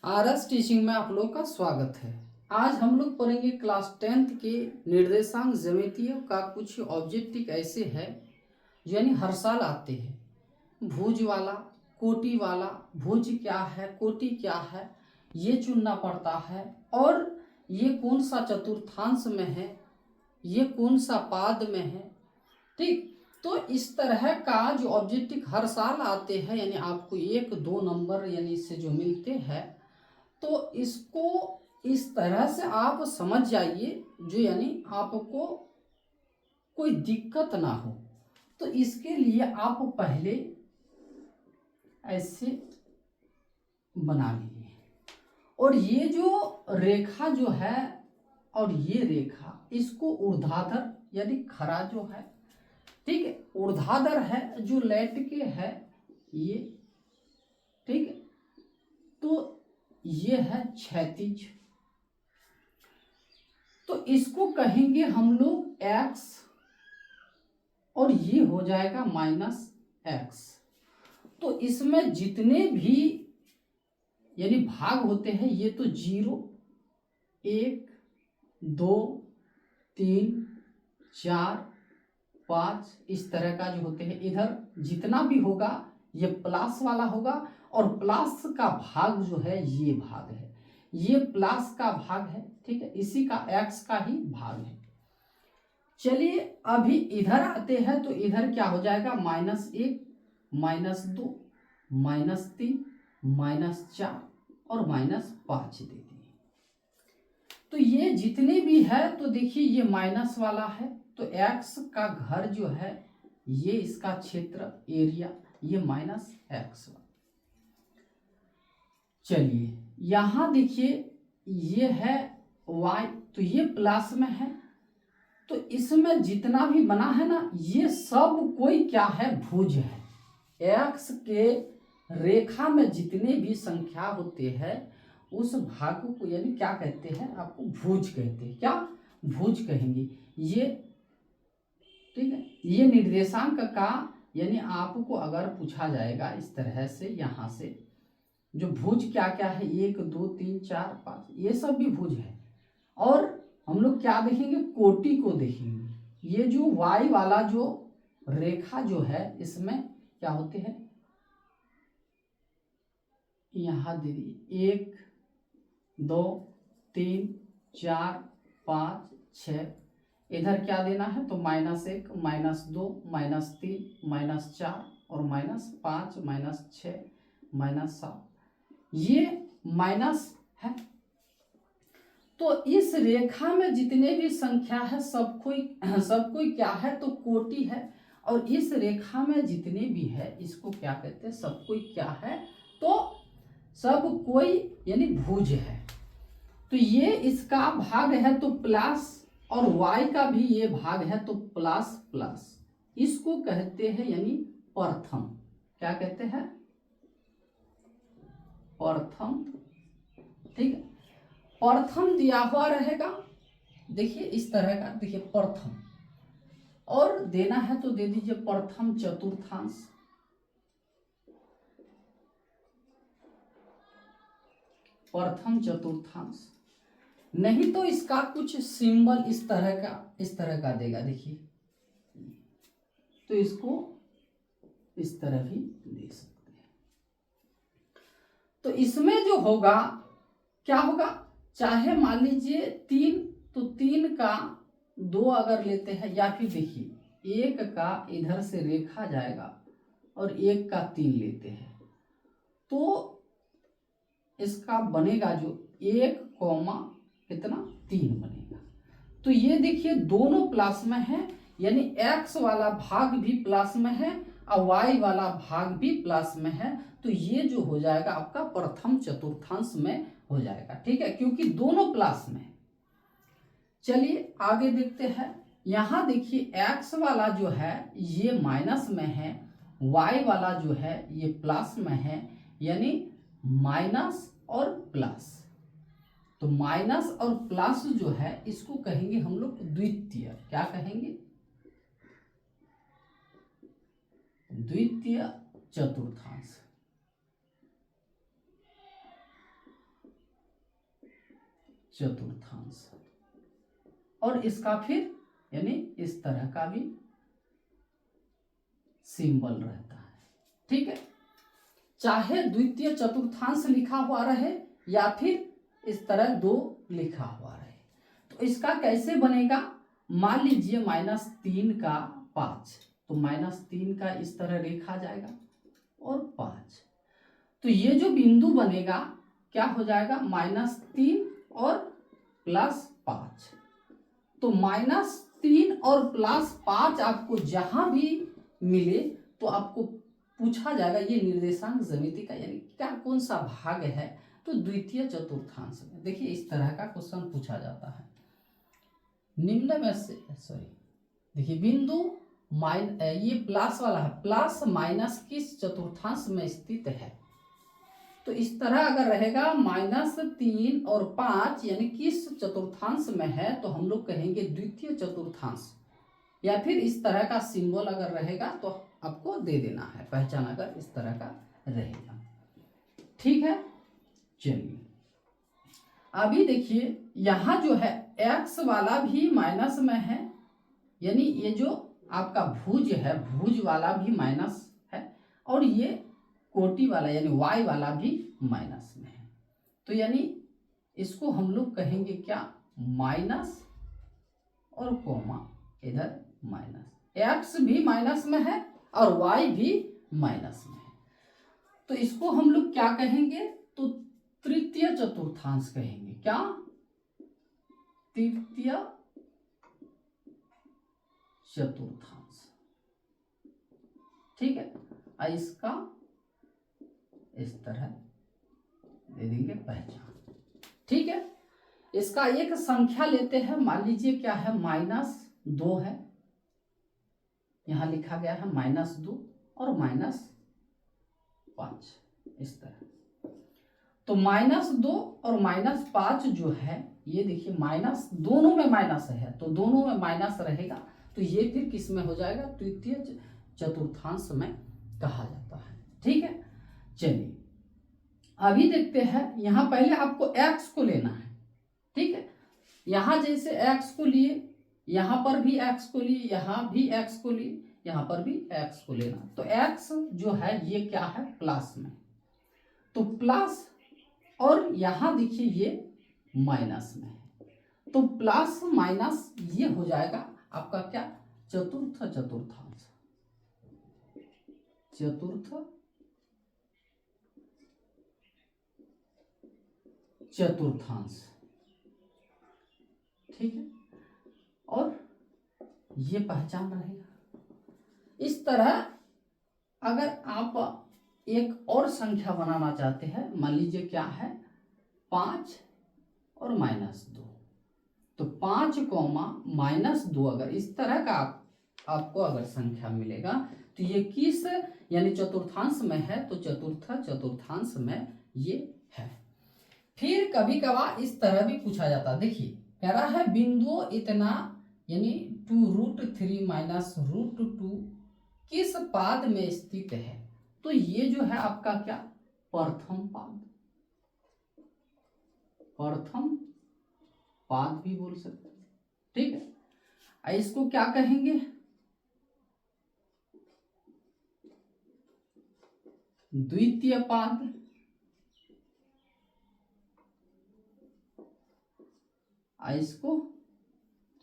RS teaching में आप लोग का स्वागत है। आज हम लोग पढ़ेंगे क्लास 10th के निर्देशांक ज्यामितियों का कुछ ऑब्जेक्टिव ऐसे हैं जो यानी हर साल आते हैं। भुज वाला, कोटि वाला, भुज क्या है, कोटि क्या है, ये चुनना पड़ता है। और ये कौन सा चतुर्थांश में है, ये कौन सा पाद में है। ठीक, तो इस तरह का जो ऑब्जेक्टिव हर साल आते हैं, यानी आपको 1-2 नंबर यानी इससे जो मिलते हैं, तो इसको इस तरह से आप समझ जाइए जो यानी आपको कोई दिक्कत ना हो। तो इसके लिए आप पहले ऐसे बना लीजिए, और ये जो रेखा जो है और ये रेखा, इसको ऊर्ध्वाधर यानी खड़ा जो है, ठीक है, ऊर्ध्वाधर है जो लेट के है ये, ठीक है, तो ये है क्षैतिज। तो इसको कहेंगे हम लोग x, और ये हो जाएगा -x। तो इसमें जितने भी यानी भाग होते हैं, ये तो 0, 1, 2, 3, 4, 5 इस तरह का जो होते हैं। इधर जितना भी होगा ये प्लस वाला होगा, और प्लस का भाग जो है ये भाग है, ये प्लस का भाग है, ठीक है, इसी का x का ही भाग है। चलिए अभी इधर आते हैं, तो इधर क्या हो जाएगा, -1, -2, -3, -4 और -5 दे दिए। तो ये जितने भी है, तो देखिए ये माइनस वाला है, तो x का घर जो है, ये इसका क्षेत्र एरिया, ये -x। चलिए यहां देखिए ये है y, तो ये प्लस में है, तो इसमें जितना भी बना है ना, ये सब कोई क्या है, भुज है। x के रेखा में जितने भी संख्या होते हैं, उस भाग को यानी क्या कहते हैं, आपको भुज कहते हैं। क्या भुज कहेंगे ये, ठीक है। ये निर्देशांक का यानी आपको अगर पूछा जाएगा इस तरह से, यहां से जो भुज क्या क्या है, 1, 2, 3, 4, 5, ये सब भी भुज है। और हम लोग क्या देखेंगे, कोटि को देखेंगे। ये जो y वाला जो रेखा जो है, इसमें क्या होते हैं, यहां दे दिए 1, 2, 3, 4, 5, 6। इधर क्या देना है, तो -1, -2, -3, -4 और -5, -6, -7, ये माइनस है। तो इस रेखा में जितने भी संख्या है, सब कोई क्या है, तो कोटि है। और इस रेखा में जितने भी है, इसको क्या कहते हैं, सब कोई क्या है, तो सब कोई यानी भुज है। तो ये इसका भाग है तो प्लस, और y का भी ये भाग है तो प्लस प्लस। इसको कहते हैं यानी प्रथम। क्या कहते हैं, प्रथम, ठीक है। प्रथम दिया हुआ रहेगा, देखिए इस तरह का, देखिए प्रथम, और देना है तो दे दीजिए प्रथम चतुर्थांश। प्रथम चतुर्थांश नहीं तो इसका कुछ सिंबल इस तरह का देगा, देखिए, तो इसको इस तरह भी दे सकते हैं। तो इसमें जो होगा, क्या होगा, चाहे मान लीजिए 3, तो 3 का 2 अगर लेते हैं, या फिर देखिए 1 का इधर से रेखा जाएगा और 1 का 3 लेते हैं, तो इसका बनेगा जो 1, कितना 3 बनेगा। तो ये देखिए दोनों प्लस में है, यानी x वाला भाग भी प्लस में है और y वाला भाग भी प्लस में है। तो ये जो हो जाएगा आपका प्रथम चतुर्थांश में हो जाएगा, ठीक है, क्योंकि दोनों प्लस में है। चलिए आगे देखते हैं। यहां देखिए x वाला जो है ये माइनस में है, y वाला जो है ये प्लस में है, यानी माइनस और प्लस। तो माइनस और प्लस जो है, इसको कहेंगे हम लोग द्वितीय। क्या कहेंगे, द्वितीय चतुर्थांश। चतुर्थांश, और इसका फिर यानी इस तरह का भी सिंबल रहता है। ठीक है, चाहे द्वितीय चतुर्थांश लिखा हुआ रहे या फिर इस तरह 2 लिखा हुआ रहे। तो इसका कैसे बनेगा, मान लीजिए -3 का 5, तो -3 का इस तरह लिखा जाएगा और 5, तो ये जो बिंदु बनेगा क्या हो जाएगा, -3 और +5। तो -3 और +5 आपको जहां भी मिले तो आपको पूछा जाएगा ये निर्देशांक ज्यामिति का यानी क्या कौन सा भाग है, तो द्वितीय चतुर्थांश में। देखिए इस तरह का क्वेश्चन पूछा जाता है। निम्न में से देखिए बिंदु ये प्लस वाला है, प्लस माइनस किस चतुर्थांश में स्थित है, तो इस तरह अगर रहेगा -3 और 5 यानी किस चतुर्थांश में है, तो हम लोग कहेंगे द्वितीय चतुर्थांश, या फिर इस तरह का सिंबल अगर रहेगा तो आपको दे देना है पहचान, अगर इस तरह का रहेगा। ठीक है, चलिए अभी देखिए यहाँ जो है x वाला भी माइनस में है, यानी ये जो आपका भुज है, भुज वाला भी माइनस है, और ये कोटि वाला यानी y वाला भी माइनस में है। तो यानी इसको हम लोग कहेंगे क्या, माइनस और कोमा इधर माइनस, x भी माइनस में है और y भी माइनस में है, तो इसको हम लोग क्या कहेंगे, तो तृतीय चतुर्थांश कहेंगे। क्या, तृतीय चतुर्थांश। ठीक है, इसका इस तरह दे देंगे पहचान। ठीक है, इसका एक संख्या लेते हैं, मान लीजिए क्या है, -2 है, यहां लिखा गया है -2 और -5 इस तरह। तो -2 और -5 जो है, ये देखिए माइनस, दोनों में माइनस है, तो दोनों में माइनस रहेगा, तो ये फिर किस में हो जाएगा, तृतीय चतुर्थांश में कहा जाता है। ठीक है, चलिए अभी देखते हैं, यहां पहले आपको x को लेना है। ठीक है, यहां जैसे x को लिए, यहां पर भी x को लिए, यहां भी x को लिए, यहां पर भी x को लेना, तो x जो है ये क्या है, प्लस में, तो प्लस, और यहां देखिए ये माइनस में है, तो प्लस माइनस ये हो जाएगा आपका क्या, चतुर्थ चतुर्थांश, चतुर्थ चतुर्थांश। ठीक है, और ये पहचान रहेगा। इस तरह अगर आप एक और संख्या बनाना चाहते हैं, मान लीजिए क्या है, 5 और -2, तो 5, -2 अगर इस तरह का आपको अगर संख्या मिलेगा, तो ये किस यानी चतुर्थांश में है, तो चतुर्थ चतुर्थांश में ये है। फिर कभी कभार इस तरह भी पूछा जाता, देखिए कह रहा है बिंदु इतना यानी 2√3 - √2 किस पाद में स्थित है, तो ये जो है आपका क्या, प्रथम पाद, प्रथम पाद भी बोल सकते हैं। ठीक है, इसको क्या कहेंगे, द्वितीय पाद, इसको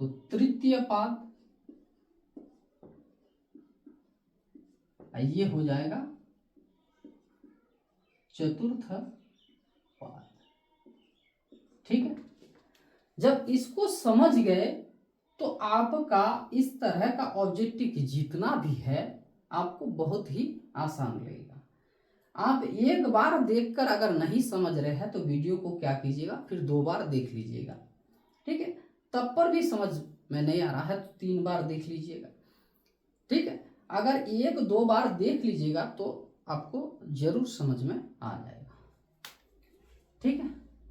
तो तृतीय पाद, ये हो जाएगा चतुर्थ पाद। ठीक है, जब इसको समझ गए तो आपका इस तरह का ऑब्जेक्टिव जितना भी है आपको बहुत ही आसान लगेगा। आप एक बार देखकर अगर नहीं समझ रहे हैं तो वीडियो को क्या कीजिएगा, फिर 2 बार देख लीजिएगा। ठीक है, तब पर भी समझ में नहीं आ रहा है तो 3 बार देख लीजिएगा। ठीक है, अगर 1-2 बार देख लीजिएगा तो आपको जरूर समझ में आ जाएगा। ठीक है,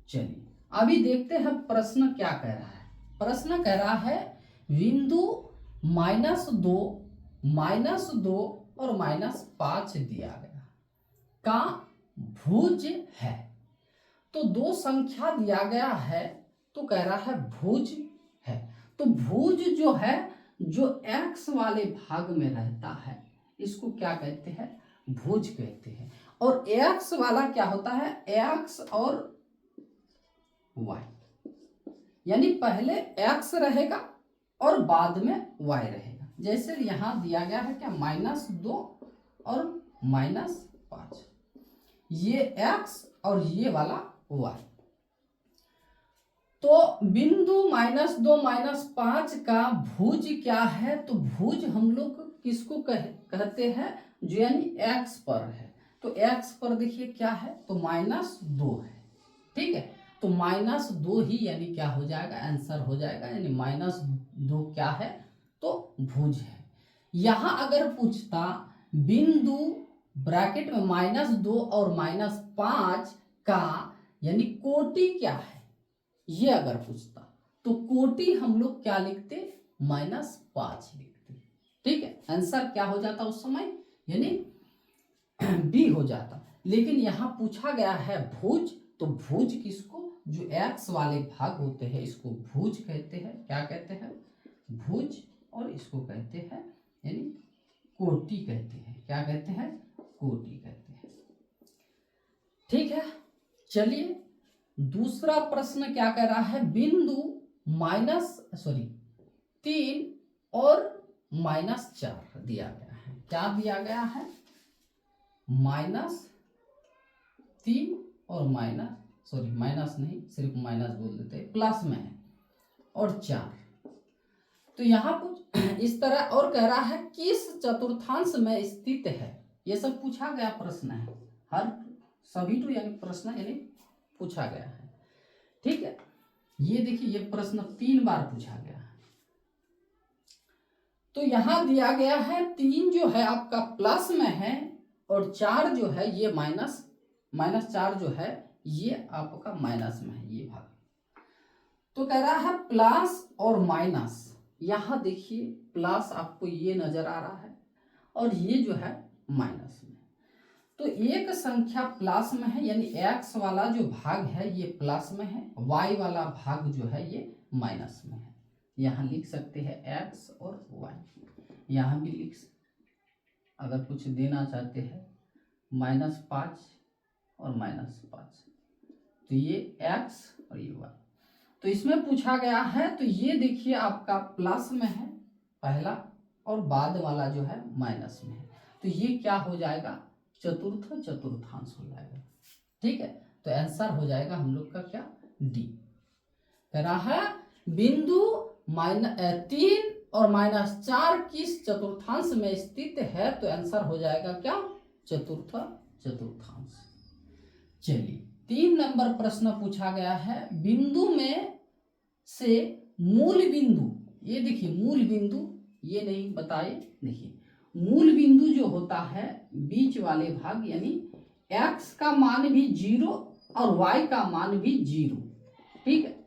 चलिए अभी देखते हैं प्रश्न क्या कह रहा है। प्रश्न कह रहा है बिंदु -2 और -5 दिया गया का भुज है, तो 2 संख्या दिया गया है, तो तो कह रहा है भुज है। तो भुज जो है, जो x वाले भाग में रहता है, इसको क्या कहते हैं? भुज कहते हैं। और x वाला क्या होता है? x और y, यानी पहले x रहेगा और बाद में y रहेगा। जैसे यहां दिया गया है क्या, -2 और -5, ये x और ये वाला y। तो बिंदु -2 -5 का भुज क्या है? तो भुज हम लोग किसको कहते हैं? जो यानी x पर है। तो x पर देखिए क्या है, तो -2 है। ठीक है, तो -2 ही यानी क्या हो जाएगा, आंसर हो जाएगा। यानी -2 क्या है, तो भुज है। यहां अगर पूछता बिंदु ब्रैकेट में -2 और -5 का यानी कोटि क्या है, ये अगर पूछता तो कोटि हम लोग क्या लिखते, -5 लिखते। ठीक है, आंसर क्या हो जाता उस समय, यानी बी हो जाता। लेकिन यहां पूछा गया है भुज, तो भुज किसको, जो एक्स वाले भाग होते हैं इसको भुज कहते हैं। क्या कहते हैं? भुज। और इसको कहते हैं यानी कोटि कहते हैं। क्या कहते हैं? कोटि कहते हैं। ठीक है, चलिए दूसरा प्रश्न क्या कह रहा है, बिंदु 3 और -4 दिया गया है। क्या दिया गया है? -3 और माइनस नहीं, सिर्फ माइनस बोल देते हैं, प्लस में है और 4। तो यहाँ कुछ इस तरह और कह रहा है किस चतुर्थांश में स्थित है। ये सब पूछा गया प्रश्न है, हर सभी तो यानी प्रश्न यानी पूछा गया है। ठीक है, ये देखिए ये प्रश्न 3 बार पूछा गया है। तो यहां दिया गया है 3 जो है आपका प्लस में है और 4 जो है ये -4 जो है ये आपका माइनस में है, ये भाग। तो कह रहा है प्लस और माइनस। यहां देखिए प्लस आपको ये नजर आ रहा है और ये जो है माइनस में। तो एक संख्या प्लस में है यानी x वाला जो भाग है ये प्लस में है, y वाला भाग जो है ये माइनस में है। यहाँ लिख सकते हैं x और y। यहाँ भी अगर कुछ देना चाहते हैं -5 और -5, तो ये x और ये y। तो इसमें पूछा गया है, तो ये देखिए आपका प्लस में है पहला और बाद वाला जो है माइनस में है। तो ये क्या हो जाएगा, चतुर्थांश हो जाएगा। ठीक है, तो आंसर हो जाएगा हम लोग का क्या, डी। कह रहा है बिंदु 3 और -4 किस चतुर्थांश में स्थित है, तो आंसर हो जाएगा क्या, चतुर्थांश। चलिए 3 नंबर प्रश्न पूछा गया है, बिंदु में से मूल बिंदु, ये देखिए मूल बिंदु ये नहीं बताए, देखिए मूल बिंदु जो होता है बीच वाले भाग यानी x का मान भी 0 और y का मान भी 0। ठीक है,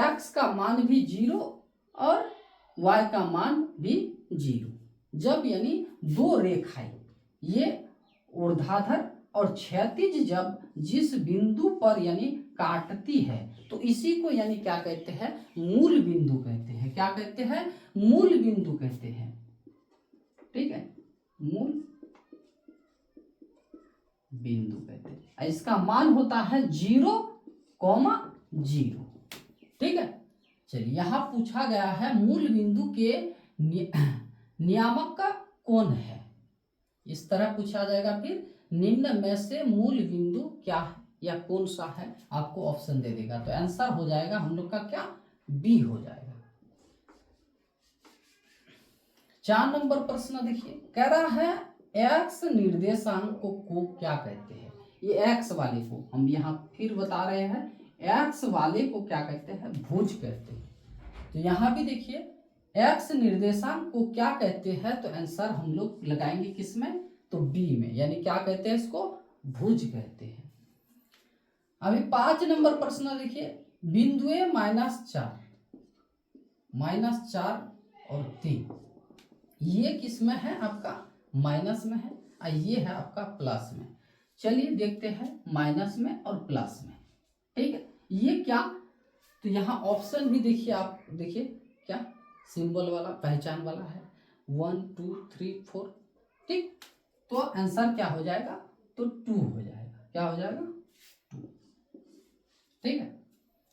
x का मान भी 0 और y का मान भी 0। जब यानी दो रेखाएं ये ऊर्ध्वाधर और क्षैतिज जब जिस बिंदु पर यानी काटती है तो इसी को यानी क्या कहते हैं, मूल बिंदु कहते हैं। क्या कहते हैं, मूल बिंदु कहते हैं। ठीक है, मूल बिंदु कहते हैं। इसका मान होता है 0,0। ठीक है, चलिए यहां पूछा गया है मूल बिंदु के नियामक का कौन है, इस तरह पूछा जाएगा। फिर निम्न में से मूल बिंदु क्या है या कौन सा है, आपको ऑप्शन दे देगा। तो आंसर हो जाएगा हम लोग का क्या, बी हो जाएगा। 4 नंबर प्रश्न देखिए, कह रहा है एक्स निर्देशांक को क्या कहते हैं। ये एक्स वाले को हम यहाँ फिर बता रहे हैं, एक्स वाले को क्या कहते हैं, भुज कहते हैं। तो यहाँ भी देखिए एक्स निर्देशांक को क्या कहते हैं, तो आंसर हम लोग लगाएंगे किसमें, तो बी में, यानी क्या कहते हैं इसको, भुज कहते हैं। अभी 5 नंबर प्रश्न देखिए, बिंदुए -4 और 3 ये किस में है, आपका माइनस में है और ये है आपका प्लस में। चलिए देखते हैं माइनस में और प्लस में। ठीक है, ये क्या तो यहाँ ऑप्शन भी देखिए, आप देखिए क्या सिंबल वाला पहचान वाला है, 1 2 3 4, ठीक। तो आंसर क्या हो जाएगा, तो 2 हो जाएगा, क्या हो जाएगा 2, ठीक है।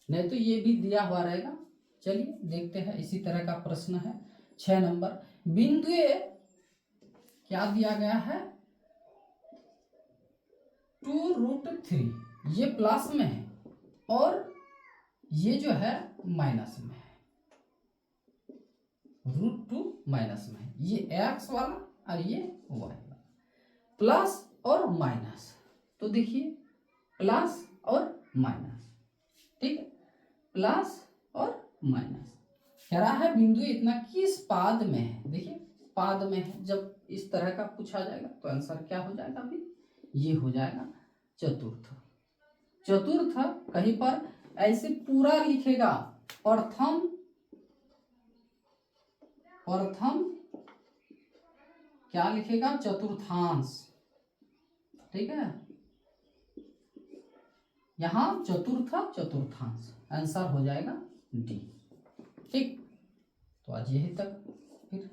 नहीं तो ये भी दिया हुआ रहेगा। चलिए देखते हैं, इसी तरह का प्रश्न है 6 नंबर। बिंदु ए क्या दिया गया है, 2√3, ये प्लस में है और ये जो है माइनस में है, √2 माइनस में है, ये एक्स वाला और ये वाई वाला, प्लस और माइनस। तो देखिए प्लस और माइनस, ठीक है, प्लस और माइनस। कह रहा है बिंदु इतना किस पाद में है, देखिए पाद में है। जब इस तरह का पूछा जाएगा तो आंसर क्या हो जाएगा, अभी ये हो जाएगा चतुर्थ। चतुर्थ कहीं पर ऐसे पूरा लिखेगा, प्रथम क्या लिखेगा, चतुर्थांश, ठीक है। यहां चतुर्थ चतुर्थांश, आंसर हो जाएगा डी, ठीक। तो आज यही तक, फिर